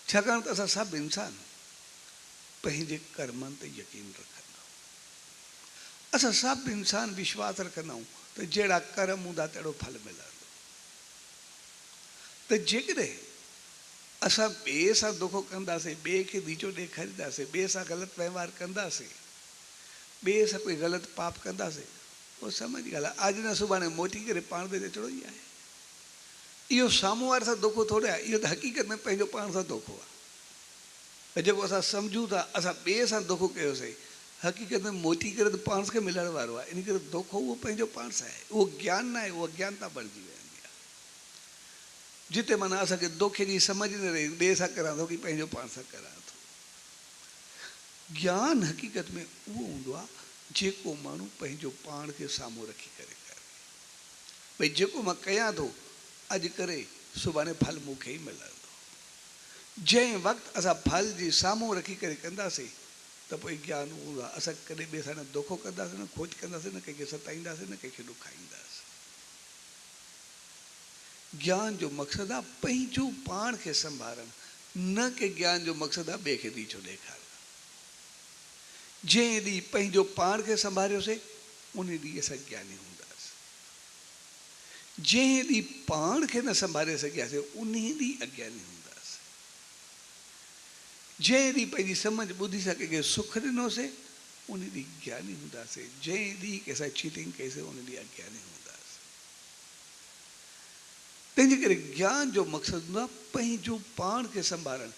छाकाणि त असां सभु इंसान पंहिंजे कर्मनि ते यकीन रखंदा आहियूं। असां सभु इंसान विश्वास रखंदा आहियूं त जहिड़ा कर्म हूंदा तहिड़ो फल मिलंदो। त जेकॾहिं असां ॿिए सां दुखो कंदासीं, ॿिए खे नीचो ॾेखारींदासीं, ॿिए सां ग़लति वहिंवार कंदासीं, ॿिए सां कोई ग़लति पाप कंदासीं, पोइ समझ ॻाल्हि आहे अॼु न सुभाणे मोटी करे पाण ते अचिणो ई आहे। इहो साम्हूं वारे सां दुखो थोरे आहे, इहो त हक़ीक़त में पंहिंजो पाण सां दुखो आहे। जेको असां सम्झूं था असां ॿिए सां दुखो कयोसीं, हक़ीक़त में मोटी करे त पाण खे मिलण वारो आहे। इन करे दुखो उहो पंहिंजो पाण सां आहे, उहो ज्ञान न आहे, उहा अज्ञानता बणिजी वेंदी आहे। जिते माना असांखे दुख जी समझ न रही, ॿिए सां करां थो की पंहिंजो पाण सां करां थो। ज्ञान हक़ीक़त में उहो हूंदो आहे जेको माण्हू पंहिंजो पाण खे साम्हूं रखी करे करे, भई जेको मां कयां थो अॼु करे सुभाणे फल मूंखे ई मिलंदो। जंहिं वक़्तु असां फल जी साम्हूं रखी करे कंदासीं त पोइ ज्ञान हूंदो आहे। असां कॾहिं ॿिए सां न दुखो कंदासीं, न खोट कंदासीं, न कंहिंखे सताईंदासीं, न कंहिंखे ॾुखाईंदासीं। ज्ञान जो मक़सदु आहे पंहिंजो पाण खे संभालणु, न कि ज्ञान जो मक़सदु आहे ॿिए खे नीचो ॾेखारणु। जंहिं ॾींहुं पंहिंजो पाण खे संभालियोसीं उन ॾींहुं असां ज्ञानी हूंदासीं। जंहिं ॾींहुं पाण खे न संभाले सघियासीं उन ॾींहुं अज्ञानी हूंदासीं। जंहिं ॾींहुं पंहिंजी सम्झ ॿुधी सां कंहिंखे सुख ॾिनोसीं उन ॾींहुं ज्ञानी हूंदासीं। जंहिं ॾींहुं कंहिंसां चीटिंग कईसीं उन ॾींहुं अज्ञानी हूंदासीं। तंहिंजे करे ज्ञान जो मक़सदु हूंदो आहे पंहिंजो पाण खे संभालणु।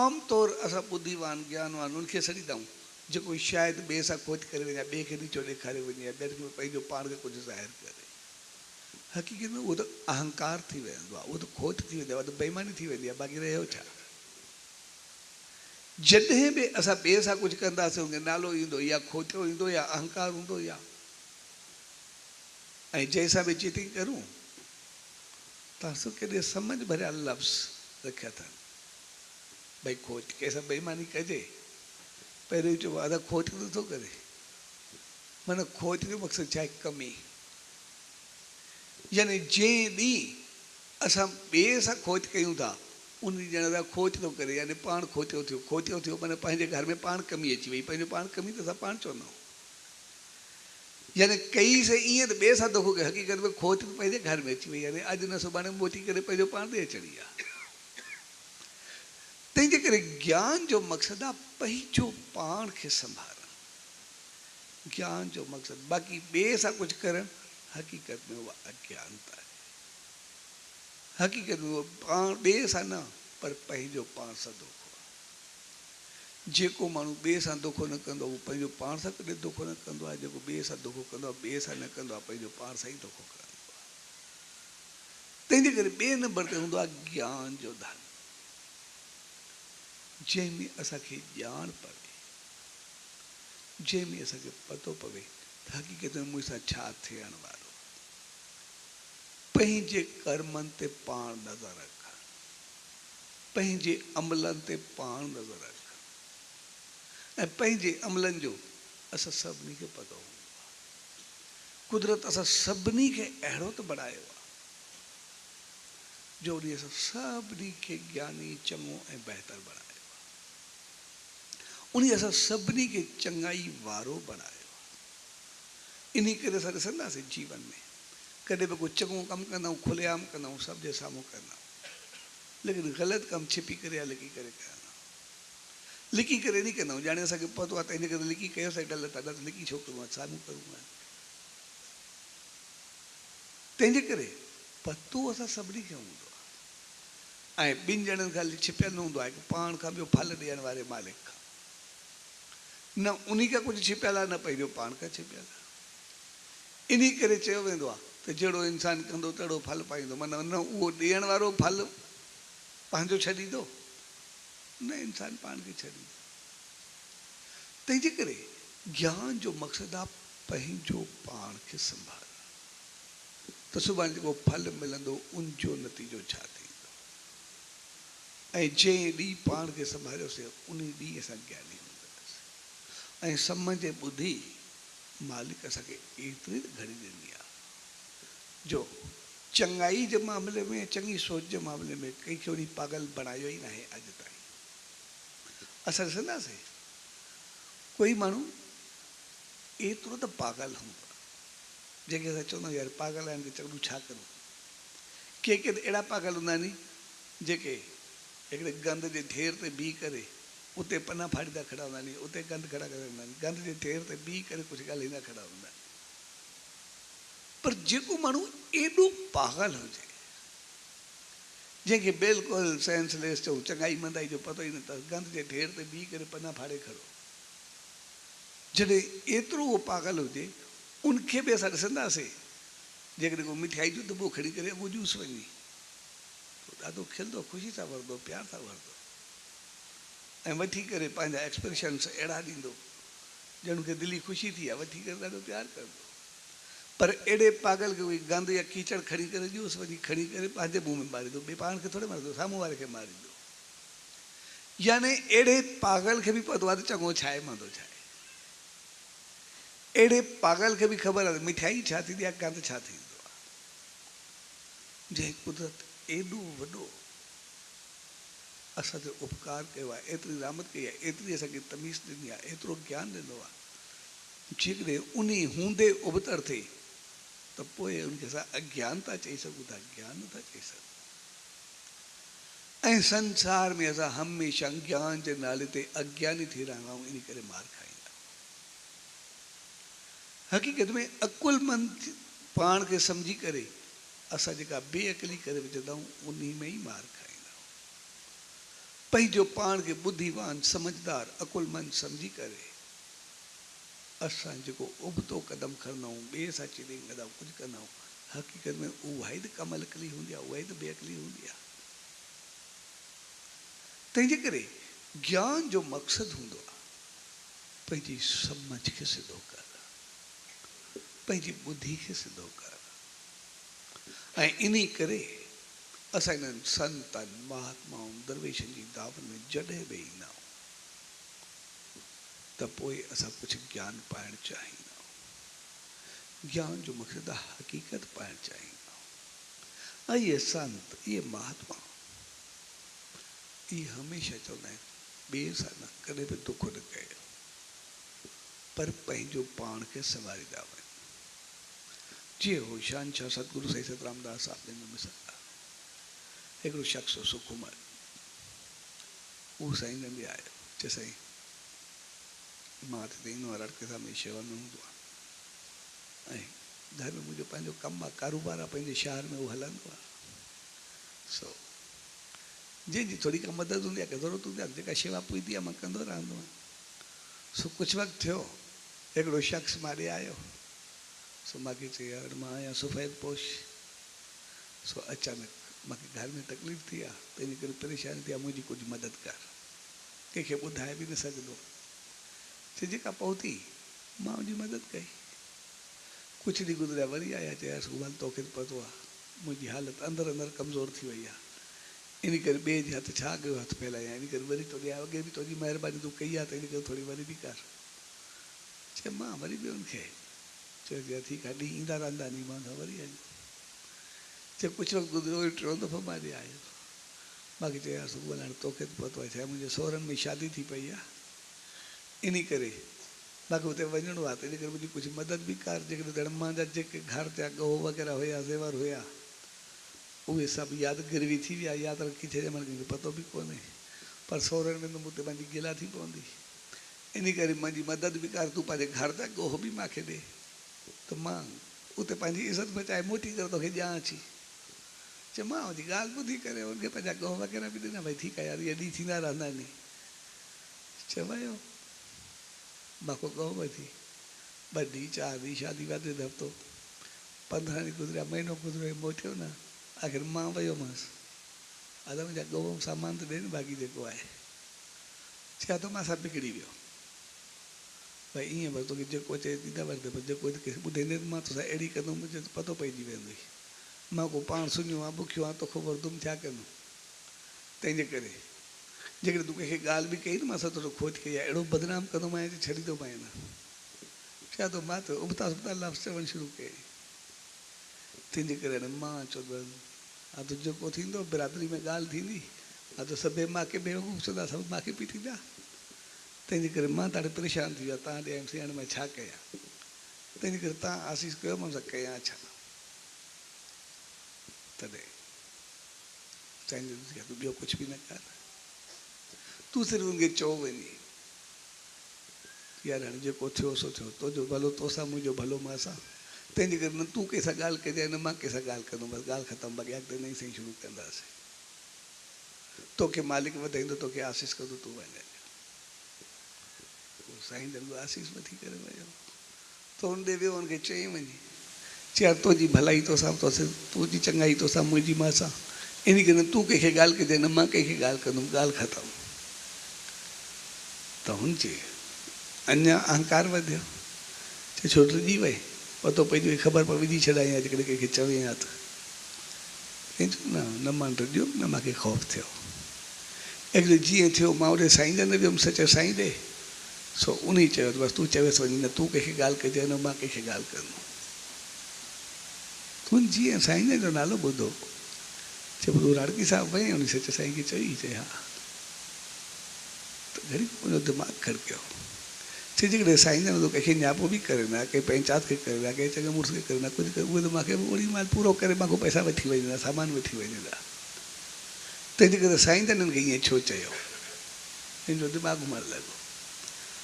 आमतौरु असां ॿुद्धिवान ज्ञानवान उनखे सॾींदा आहियूं जेको शायदि ॿिए सां खोट करे वञे, ॿिए खे नीचो ॾेखारे वञे, या ॿिए खे पंहिंजो पाण खे कुझु ज़ाहिर करे। हक़ीक़त में उहो त अहंकार थी वेंदो आहे, उहो त खोट थी वेंदो आहे, उहो त बेईमानी थी वेंदी आहे। बाक़ी रहियो छा? जॾहिं बि असां ॿिए सां कुझु कंदासीं उनखे नालो ईंदो, या खोटियो ईंदो, या अहंकार हूंदो, या ऐं जंहिंसां बि चीटिंग करूं त असां केॾे सम्झ भरिया लफ़्ज़ रखिया अथनि। भई खोट कंहिंसां बेईमानी कजे, पहिरियों चइबो आहे खोट नथो करे, माना खोट जो मक़सदु छा आहे? कमी। यानी जंहिं ॾींहुं असां ॿिए सां खोट कयूं था उन ॾींहुं ॼण असां खोट थो करे, यानी पाण खोटियो थियो। खोटियो थियो माना पंहिंजे घर में पाण कमी अची वई। पंहिंजो पाण कमी त असां पाण चवंदा आहियूं। यानी कईसीं ईअं त ॿिए सां दुखो कयो, हक़ीक़त में खोट पंहिंजे घर में अची वई। यानी अॼु न सुभाणे मोटी करे पंहिंजो पाण ते अचणी आहे। तंहिंजे करे ज्ञान जो मक़सदु आहे पंहिंजो पाण खे संभालणु। ज्ञान जो मक़सदु बाक़ी ॿिए सां कुझु करणु हक़ीक़त में उहा अज्ञानता आहे। हक़ीक़त में उहो पाण ॿिए सां न पर पंहिंजो पाण सां दुखो आहे। जेको माण्हू ॿिए सां दुखो न कंदो उहो पंहिंजो पाण सां कॾहिं दुखो न कंदो आहे। जेको ॿिए सां दुखो कंदो आहे ॿिए सां न कंदो आहे, पंहिंजो पाण सां ई दुखो कंदो आहे। तंहिंजे करे ॿिए नंबर ते हूंदो आहे ज्ञान जो धन, जंहिंमें असांखे ॼाण पवे, जंहिंमें असांखे पतो पवे त हक़ीक़त में मूंसां छा थियण वारो। पंहिंजे कर्मनि ते पाण नज़र रखणु, पंहिंजे अमलनि ते पाण नज़र रखणु, ऐं पंहिंजे अमलनि जो असां सभिनी खे पतो हूंदो आहे। कुदरत असां सभिनी खे अहिड़ो त बणायो आहे जो उन असां सभिनी खे ज्ञानी, चङो ऐं बहितर बणायो आहे। उन असां सभिनी खे चङाई वारो बणायो आहे। इन करे असां ॾिसंदासीं जीवन में कॾहिं बि कोई चङो कमु कंदा आहियूं, खुलेआम कंदा आहियूं, सभ जे साम्हूं कंदा आहियूं, लेकिन ग़लति कमु छिपी करे या लिकी करे कंदा आहियूं। लिकी करे नहीं कंदा आहियूं, ॼाणे असांखे पतो आहे त इन करे लिकी कयोसीं ग़लति आहे, न त लिकी छो करूं आहे, साम्हूं करूं आहे। तंहिंजे करे पतो असां सभिनी खे हूंदो आहे, ऐं ॿिनि ॼणनि खां छिपियल न हूंदो आहे कि पाण खां ॿियो फल ॾियण वारे मालिक खां। न उन खां कुझु छिपियल आहे, न पंहिंजो पाण खां छिपियल आहे। इन करे चयो वेंदो आहे त जहिड़ो इंसान कंदो तहिड़ो फल पाईंदो। माना न उहो ॾियण वारो फल पंहिंजो छॾींदो, न इंसान पाण खे छॾींदो। तंहिंजे करे ज्ञान जो मक़सदु आहे पंहिंजो पाण खे संभालणु। त सुभाणे जेको फल मिलंदो उनजो नतीजो छा थींदो, ऐं जंहिं ॾींहुं पाण खे संभालियोसीं उन ॾींहुं असां ज्ञानी हूंदासीं। ऐं सम्झ ॿुधी मालिक असांखे एतिरी घड़ी ॾिनी आहे जो चङाई जे मामले में, चङी सोच जे मामले में कंहिंखे वरी पागल बणायो ई न आहे अॼु ताईं। असां ॾिसंदासीं कोई माण्हू एतिरो त पागल हूंदो आहे जंहिंखे असां चवंदा आहियूं यार पागल आहिनि की चङो छा करूं। के त अहिड़ा पागल हूंदा आहिनि जेके हिकिड़े गंद जे ढेर ते बीह करे उते पना फाड़ींदा खड़ा हूंदा आहिनि, उते गंद खड़ा करे हूंदा आहिनि, गंद जे ढेर ते बीह करे कुझु ॻाल्हाईंदा खड़ा हूंदा आहिनि। पर जेको माण्हू एॾो पागल हुजे जंहिंखे बिल्कुलु सेंसलेस चऊं चङाई मंदाई जो पतो ई न अथसि, गंद जे ढेर ते बीह करे पना फाड़े खड़ो, जॾहिं एतिरो उहो पागल हुजे उनखे बि असां ॾिसंदासीं जेकॾहिं को मिठाई जो दॿो खणी करे अॻो जूस वञी ॾाढो खिलंदो, ख़ुशी सां वरंदो, प्यार सां वरंदो ऐं वठी करे पंहिंजा एक्सप्रेशन्स अहिड़ा ॾींदो ॼण खे दिली ख़ुशी थी आहे, वठी करे ॾाढो प्यार कंदो। पर अहिड़े पागल खे कोई गंद या कीचड़ खणी करे जूस वञी खणी करे पंहिंजे मुंहं में मारींदो, ॿिए पाण खे थोरे मारींदो, साम्हूं वारे खे मारींदो। याने अहिड़े पागल खे बि पतो आहे त चङो छा आहे मंदो छा आहे। अहिड़े पागल खे बि ख़बर आहे मिठाई छा थींदी आहे, गंद छा थींदो आहे। जंहिं कुदरत एॾो वॾो असां ते उपकार कयो आहे, एतिरी रहमत कई आहे, एतिरी असांखे तमीज़ ॾिनी आहे, एतिरो ज्ञान ॾिनो आहे, जेकॾहिं उन हूंदे उबतर थिए त पोइ उनखे असां अज्ञानता चई सघूं था, ज्ञान नथा चई सघूं। ऐं संसार में असां हमेशह ज्ञान जे नाले ते अज्ञानी थी रहिया आहियूं, इन करे मार खाईंदा आहियूं। हक़ीक़त में अकुलमंद पाण खे सम्झी करे असां जेका बेअकली करे विझंदा आहियूं उन में ई मार खाईंदा आहियूं। पंहिंजो पाण खे बुद्धिवान समझदार अकुलमंद सम्झी करे असां जेको उबतो कदम खणंदा आहियूं, ॿिए सां चिड़े कंदा आहियूं, कुझु कंदा आहियूं, हक़ीक़त में उहा ई त कमल अकली हूंदी आहे, उहा ई त बेअकली हूंदी आहे। तंहिंजे करे ज्ञान जो मक़सदु हूंदो आहे पंहिंजी सम्झ खे सिधो कर, पंहिंजी ॿुधी खे सिधो कर। ऐं इन करे असां इन्हनि संतनि महात्माउनि दरवेशनि जी दावत में जॾहिं बि ईंदा आहियूं त पोइ असां कुझु ज्ञान पाइणु चाहींदा आहियूं। ज्ञान जो मक़सदु आहे हक़ीक़त पाइणु चाहींदा आहियूं। ऐं इहे संत इहे महात्मा इहे हमेशह चवंदा आहिनि ॿिए सां न कॾहिं बि दुख न कयो, पर पंहिंजो पाण खे संवारींदा वञो। जीअं हो शहंशाह सतगुरु साईं सतरामदास साहिब जन जो मिसाल आहे। हिकिड़ो शख़्स हो सुकुमार, उहो साईं जन बि आयो, चए साईं मां त ईंदो आहियां रड़के सां मुंहिंजी शेवा में हूंदो आहे ऐं घर में मुंहिंजो पंहिंजो कमु आहे, कारोबार आहे, पंहिंजे शहर में उहो हलंदो आहे। सो जंहिंजी थोरी का मदद हूंदी आहे, की ज़रूरत हूंदी आहे, जेका शेवा पुॼंदी आहे मां कंदो रहंदो आहियां। सो कुझु वक़्तु थियो हिकिड़ो शख़्स मां ॾे आयो, सो मूंखे चई यार मां आहियां सफ़ेद पोश, सो अचानक मूंखे घर में तकलीफ़ थी आहे, तंहिंजे करे परेशानी थी आहे, मुंहिंजी कुझु मदद कर। कंहिंखे ॿुधाए बि न सघंदो, चई जेका पहुती मां उनजी मदद कई। कुझु ॾींहं गुज़रिया वरी आया, चयासि उहो तोखे पतो आहे मुंहिंजी हालति अंदरि अंदरि कमज़ोर थी वई आहे, इन करे ॿिए जे हथ छा कयो हथु फैलायां, इन करे वरी तोॾे अॻे बि तुंहिंजी महिरबानी तूं कई आहे त इन करे थोरी वरी बि कर। चए मां वरी बि उनखे चयो ठीकु आहे, ॾींहुं ईंदा रहंदा नी मां वरी आयो। चए कुझु वक़्तु गुज़रियो वरी टियों दफ़ो मां ॾे आयो, बाक़ी चयासि उहो हाणे तोखे त पतो आहे छा मुंहिंजे सहुरनि में शादी थी पई आहे, इन करे मूंखे हुते वञिणो आहे, त इन करे मुंहिंजी कुझु मदद बि कर। जेकॾहिं मुंहिंजा जेके घर जा ॻोह वग़ैरह हुया, ज़ेवर हुया, उहे सभु यादि गिरवी थी विया, यादि रखी छॾिया, माना कंहिंखे पतो बि कोन्हे, पर सहुरनि में त मूं ते पंहिंजी गिला थी पवंदी, इन करे मुंहिंजी मदद बि कर, तूं पंहिंजे घर जा ॻोह बि मूंखे ॾे, त मां उते पंहिंजी इज़त बचाए मोटी करे तोखे ॾियां अची। चए मां हुनजी ॻाल्हि ॿुधी करे हुनखे पंहिंजा ॻोह वग़ैरह बि ॾिना, भई ठीकु आहे यार इहे ॾींहं थींदा रहंदा आहिनि। चए वियो मां को ॻोह वठी 2 ॾींहं 4 ॾींहं शादी वादी हफ़्तो 15 ॾींहं गुज़रिया, महीनो गुज़रियो, मोटियो न। आख़िर मां वियोमांसि, अदा मुंहिंजा ॻोह सामान त ॾे न बाक़ी जेको आहे। चया थो मां सभु बिगड़ी वियो, भई ईअं बसि तोखे जेको चए ॾींदा वठि, पर जेको कंहिंखे ॿुधाईंदे मां तोसां अहिड़ी कंदुमि मुंहिंजो त पतो पइजी वेंदुई, मां को पाण सुञो आहे, बुखियो आहे, तोखो वरदुमि छा कंदुमि। तंहिंजे करे जेकॾहिं तूं कंहिंखे ॻाल्हि बि कई न मां सतो खोज कई आहे, अहिड़ो बदनाम कंदोमांइ जो छॾी थो पाए न। छा थो मां त उबता सुबता लफ़्ज़ चवणु शुरू कई, तंहिंजे करे हाणे मां चवंदो हा त जेको थींदो बिरादरी में ॻाल्हि थींदी, हा त सभु मूंखे बेवकूफ़ चवंदा, सभु मूंखे पई थींदा। तंहिंजे करे मां ॾाढो परेशान थी वियो आहे, तव्हां ॾे एम सी हाणे मां छा कयां। तंहिंजे करे तव्हां आसीस कयो, मां सां कयां छा। तॾहिं चाहींदुसि तूं ॿियो कुझु बि न कर, तूं सिर्फ़ु उनखे चओ वञी यार हाणे जेको थियो सो थियो, तुंहिंजो भलो तोसां, मुंहिंजो भलो मां सां। तंहिंजे करे न तूं कंहिंसां ॻाल्हि कजांइ न मां कंहिंसां ॻाल्हि कंदुमि, बसि ॻाल्हि ख़तमु, बाक़ी अॻिते नई सही शुरू कंदासीं। तोखे मालिक वधाईंदो, तोखे आसीस कंदो, तूं वञे। साईं जन आसीस वठी करे वियो त हुन ॾे वियो, हुनखे चई वञी चयां तुंहिंजी भलाई तोसां, तुंहिंजी चङाई तोसां, मुंहिंजी मां सां, इन करे न तूं कंहिंखे ॻाल्हि कजांइ न मां कंहिंखे ॻाल्हि कंदुमि, ॻाल्हि ख़तमु। त हुन चई अञा अहंकार वधियो, चए छो डिॼी वई, पतो पइजी ख़बर पर विझी छॾाई अॼुकल्ह कंहिंखे चवे हा त न मां डिॼुमि न मूंखे ख़ौफ़ थियो। एक्चुअली जीअं थियो मां होॾे साईं जन वियुमि, सच साईं ॾे, सो उन ई चयो बसि तूं चवेसि वञी, न तूं कंहिंखे ॻाल्हि कजांइ न मां कंहिंखे ॻाल्हि कंदुमि। तूं जीअं साईं जन जो नालो ॿुधो, चए तूं राड़की साहिबु वई, उन सच साईं खे चई, चए हा। त घणी मुंहिंजो दिमाग़ु खड़कियो, चए जेकॾहिं साईं जन तो कंहिंखे न्यापो बि करे न, कंहिं पंचायत खे करे न, कंहिं चङे मुड़ुस खे करे न, कुझु करे, उहे त मूंखे ओड़ी महिल पूरो करे मूंखे पैसा वठी वञनि, सामान वठी वञनि। तंहिंजे करे साईं जन खे ईअं छो चयो, मुंहिंजो दिमाग़ु घुमणु लॻो।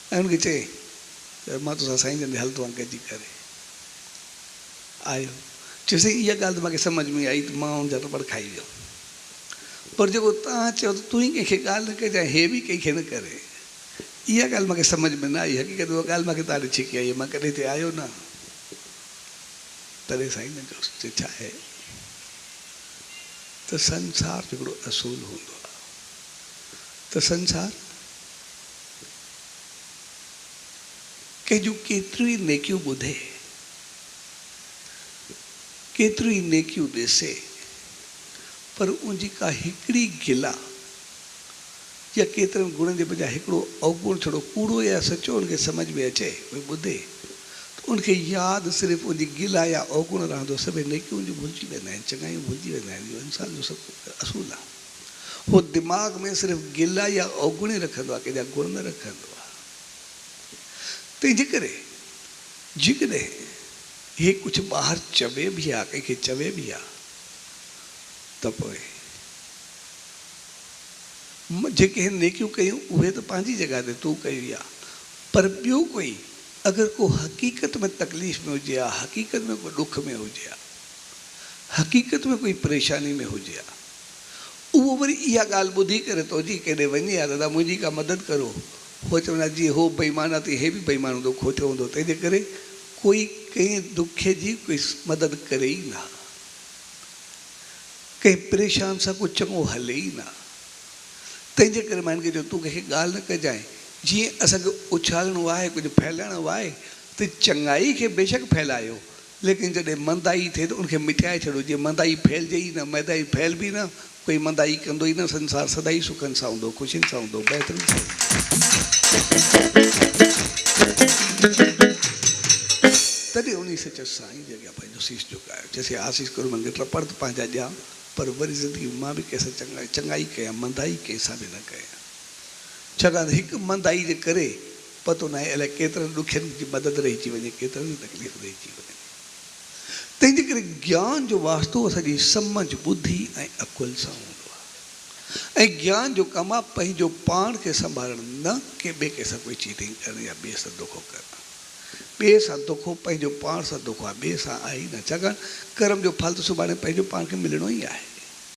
ऐं हुनखे चई मां तोसां साईं जन हलंदो आहियां गॾिजी करे आयो। चयोसि इहा ॻाल्हि त मूंखे सम्झ में आई, त मां हुनजा रबड़ खाई वियो, पर जेको तव्हां चयो त तूं ई कंहिंखे ॻाल्हि न कजांइ, हे बि कंहिंखे न करे, इहा ॻाल्हि मूंखे सम्झ में न आई। हक़ीक़त उहा ॻाल्हि मूंखे तव्हां ॾे छिकी आई, मां कॾहिं हिते आयो न। तॾहिं साईं जन चयोसि छा आहे त संसार हिकिड़ो असूल हूंदो आहे, त संसार कंहिंजूं केतिरियूं ई नेकियूं ॿुधे, केतिरियूं ई नेकियूं ॾिसे, पर उनजी का हिकिड़ी गिला या केतिरनि गुणनि जे बजाय हिकिड़ो अवगुण छड़ो कूड़ो या सचो उनखे सम्झ में अचे, कोई ॿुधे त उनखे यादि सिर्फ़ु उनजी गिला या अवगुण रहंदो, सभई नेकियूं जी भुलिजी वेंदा आहिनि, चङायूं भुलिजी वेंदा आहिनि। इहो इंसान जो सभु असूल आहे, उहो दिमाग़ में सिर्फ़ु गिला या अवगुण ई रखंदो आहे, कंहिंजा गुण न रखंदो आहे। तंहिंजे करे जेकॾहिं हे कुझु ॿाहिरि चवे बि आहे, कंहिंखे चवे बि आहे, त पोइ जेके नेकियूं कयूं उहे त पंहिंजी जॻह ते तूं कई आहे, पर ॿियो कोई अगरि को हक़ीक़त में तकलीफ़ में हुजे हा, हक़ीक़त में कोई ॾुख में हुजे हा, हक़ीक़त में कोई परेशानी में हुजे हा, उहो वरी इहा ॻाल्हि ॿुधी करे तो जी केॾे वञे हा दादा मुंहिंजी का मदद करो, हो चवंदा जी हो बेईमान आहे त हे बि बेईमान हूंदो, खोटियो हूंदो। तंहिंजे करे कोई कंहिं दुखे जी कोई मदद करे ई न, कंहिं परेशान सां को चङो हले ई न। तंहिंजे करे मां हिनखे चयो तूं कंहिंखे ॻाल्हि न कजांइ, जीअं असांखे उछालणो आहे, कुझु फैलाइणो आहे त चङाई खे बेशक फैलायो, लेकिन जॾहिं मंदाई थिए त उनखे मिटाए छॾो, जीअं मंदाई फैलिजे ई न, मंदाई फैल बि न, कोई मंदाई कंदो ई न, संसार सदाई सुखनि सां हूंदो, ख़ुशियुनि सां हूंदो, बहितरीन सां हूंदो। तॾहिं उन सच साईं जे अॻियां पंहिंजो शीश झुकायो, चइसि आसीस करो मूंखे ट्रपड़ त पंहिंजा ॾियां, पर वरी ज़िंदगी मां बि कंहिंसां चङाई कयां, मंदाई कंहिंसां बि न कयां। छाकाणि हिकु मंदाई जे करे पतो न आहे अलाए केतिरनि ॾुखियनि जी मदद रहिजी वञे, केतिरनि तकलीफ़ रहिजी वञे। तंहिंजे करे ज्ञान जो वास्तो असांजी सम्झ ॿुधी ऐं अकुल सां हूंदो आहे, ऐं ज्ञान जो कमु आहे पंहिंजो पाण खे संभालणु, न के ॿिए कंहिंसां कोई चीटिंग करणु या ॿिए सां दोखो करणु। ॿिए सां दोखो पंहिंजो पाण सां दोखो आहे, ॿिए सां आहे ई न, छाकाणि कर्म जो फल त सुभाणे पंहिंजो पाण खे मिलणो ई आहे।